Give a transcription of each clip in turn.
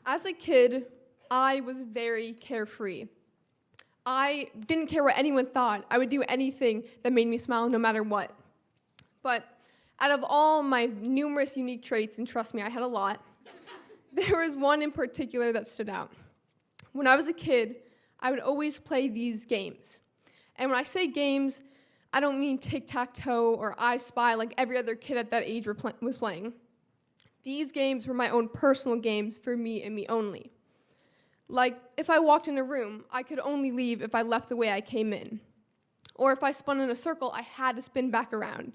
As a kid, I was very carefree. I didn't care what anyone thought. I would do anything that made me smile no matter what. But out of all my numerous unique traits, and trust me, I had a lot, there was one in particular that stood out. When I was a kid, I would always play these games. And when I say games, I don't mean tic-tac-toe or I Spy like every other kid at that age was playing. These games were my own personal games for me and me only. Like, if I walked in a room, I could only leave if I left the way I came in. Or if I spun in a circle, I had to spin back around.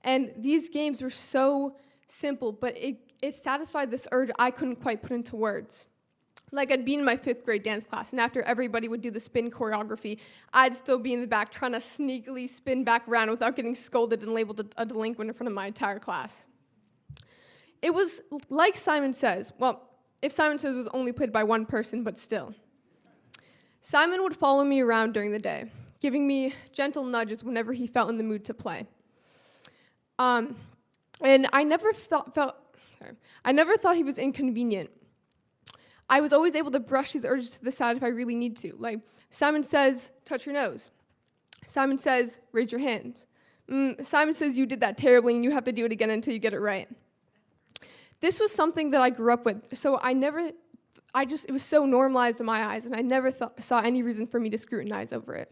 And these games were so simple, but it satisfied this urge I couldn't quite put into words. Like, I'd be in my 5th grade dance class, and after everybody would do the spin choreography, I'd still be in the back trying to sneakily spin back around without getting scolded and labeled a delinquent in front of my entire class. It was like Simon Says. Well, if Simon Says was only played by one person, but still. Simon would follow me around during the day, giving me gentle nudges whenever he felt in the mood to play. And I never thought he was inconvenient. I was always able to brush these urges to the side if I really need to. Like, Simon Says, touch your nose. Simon Says, raise your hands. Simon Says, you did that terribly and you have to do it again until you get it right. This was something that I grew up with, so it was so normalized in my eyes, and I never saw any reason for me to scrutinize over it.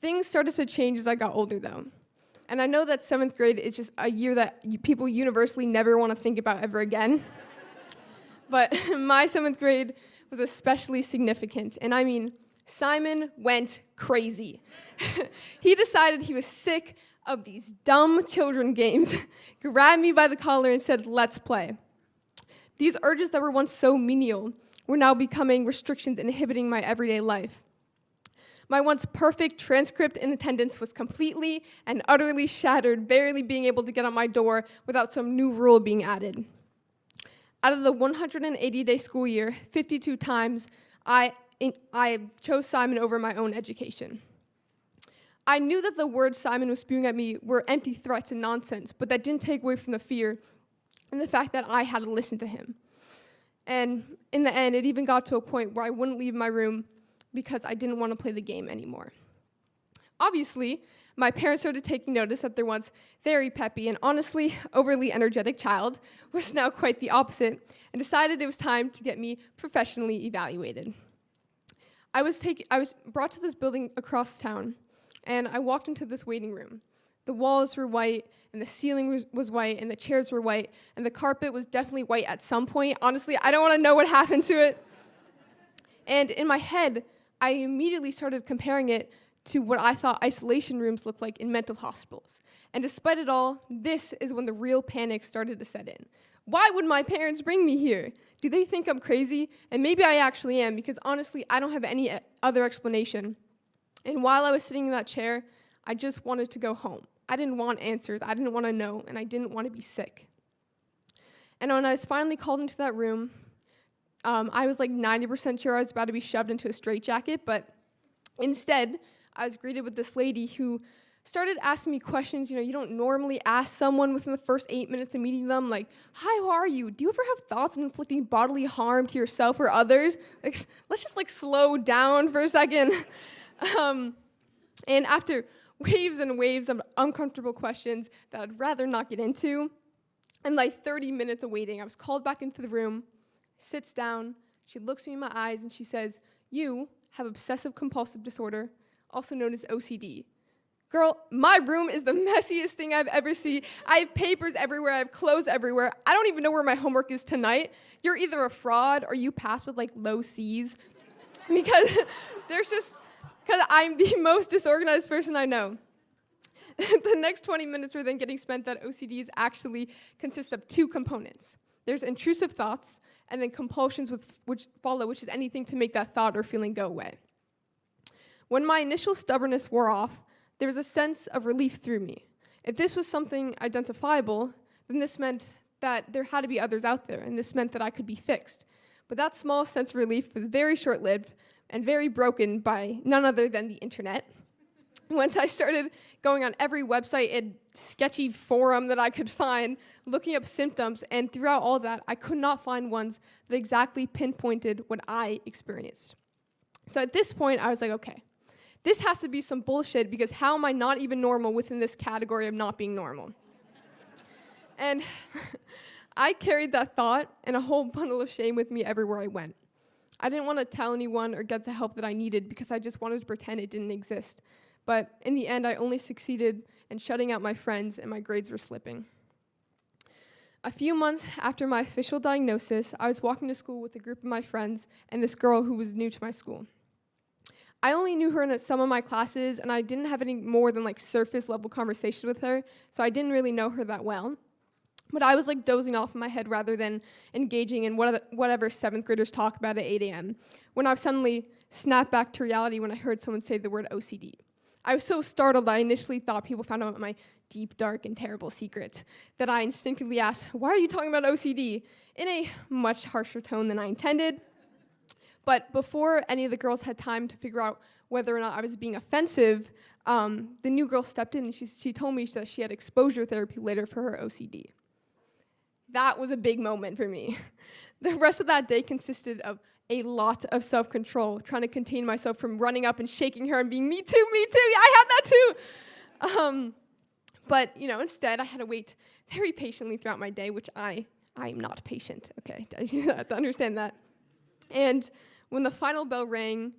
Things started to change as I got older, though. And I know that 7th grade is just a year that people universally never want to think about ever again. But my 7th grade was especially significant, and I mean, Simon went crazy. He decided he was sick of these dumb children games, grabbed me by the collar and said, let's play. These urges that were once so menial were now becoming restrictions inhibiting my everyday life. My once perfect transcript in attendance was completely and utterly shattered, barely being able to get out my door without some new rule being added. Out of the 180-day school year, 52 times, I chose Simon over my own education. I knew that the words Simon was spewing at me were empty threats and nonsense, but that didn't take away from the fear and the fact that I had to listen to him. And in the end, it even got to a point where I wouldn't leave my room because I didn't want to play the game anymore. Obviously, my parents started taking notice that their once very peppy and honestly overly energetic child was now quite the opposite and decided it was time to get me professionally evaluated. I was brought to this building across town, and I walked into this waiting room. The walls were white, and the ceiling was white, and the chairs were white, and the carpet was definitely white at some point. Honestly, I don't want to know what happened to it. And in my head, I immediately started comparing it to what I thought isolation rooms looked like in mental hospitals. And despite it all, this is when the real panic started to set in. Why would my parents bring me here? Do they think I'm crazy? And maybe I actually am, because honestly, I don't have any other explanation. And while I was sitting in that chair, I just wanted to go home. I didn't want answers, I didn't want to know, and I didn't want to be sick. And when I was finally called into that room, I was like 90% sure I was about to be shoved into a straitjacket, but instead, I was greeted with this lady who started asking me questions, you don't normally ask someone within the first 8 minutes of meeting them, like, hi, how are you? Do you ever have thoughts of inflicting bodily harm to yourself or others? Like, let's just slow down for a second. And after waves and waves of uncomfortable questions that I'd rather not get into, and 30 minutes of waiting, I was called back into the room, sits down, she looks me in my eyes, and she says, you have obsessive compulsive disorder, also known as OCD. Girl, my room is the messiest thing I've ever seen. I have papers everywhere, I have clothes everywhere. I don't even know where my homework is tonight. You're either a fraud or you pass with low C's. Because I'm the most disorganized person I know. The next 20 minutes were then getting spent that OCDs actually consist of 2 components. There's intrusive thoughts, and then compulsions which follow, which is anything to make that thought or feeling go away. When my initial stubbornness wore off, there was a sense of relief through me. If this was something identifiable, then this meant that there had to be others out there, and this meant that I could be fixed. But that small sense of relief was very short-lived and very broken by none other than the internet. Once I started going on every website and sketchy forum that I could find, looking up symptoms, and throughout all that, I could not find ones that exactly pinpointed what I experienced. So at this point, I was like, okay, this has to be some bullshit, because how am I not even normal within this category of not being normal? And I carried that thought and a whole bundle of shame with me everywhere I went. I didn't want to tell anyone or get the help that I needed because I just wanted to pretend it didn't exist. But in the end, I only succeeded in shutting out my friends, and my grades were slipping. A few months after my official diagnosis, I was walking to school with a group of my friends and this girl who was new to my school. I only knew her in some of my classes, and I didn't have any more than surface level conversation with her, so I didn't really know her that well. But I was dozing off in my head rather than engaging in whatever 7th graders talk about at 8 a.m. when I suddenly snapped back to reality when I heard someone say the word OCD. I was so startled that I initially thought people found out my deep, dark, and terrible secret that I instinctively asked, "Why are you talking about OCD?" in a much harsher tone than I intended. But before any of the girls had time to figure out whether or not I was being offensive, the new girl stepped in and she told me that she had exposure therapy later for her OCD. That was a big moment for me. The rest of that day consisted of a lot of self-control, trying to contain myself from running up and shaking her and being, me too, I have that too. But instead I had to wait very patiently throughout my day, which I'm not patient, okay? You have to understand that. And when the final bell rang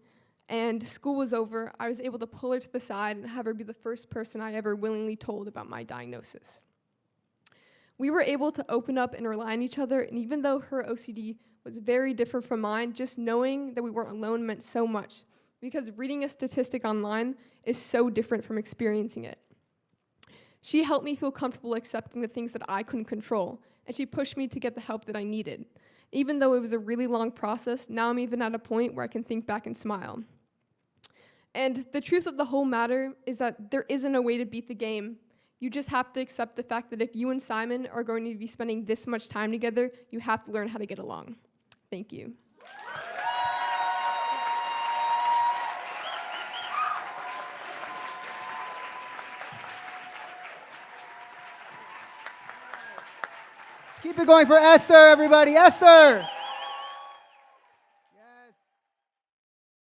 and school was over, I was able to pull her to the side and have her be the first person I ever willingly told about my diagnosis. We were able to open up and rely on each other, and even though her OCD was very different from mine, just knowing that we weren't alone meant so much, because reading a statistic online is so different from experiencing it. She helped me feel comfortable accepting the things that I couldn't control, and she pushed me to get the help that I needed. Even though it was a really long process, now I'm even at a point where I can think back and smile. And the truth of the whole matter is that there isn't a way to beat the game. You just have to accept the fact that if you and Simon are going to be spending this much time together, you have to learn how to get along. Thank you. Keep it going for Esther, everybody. Esther!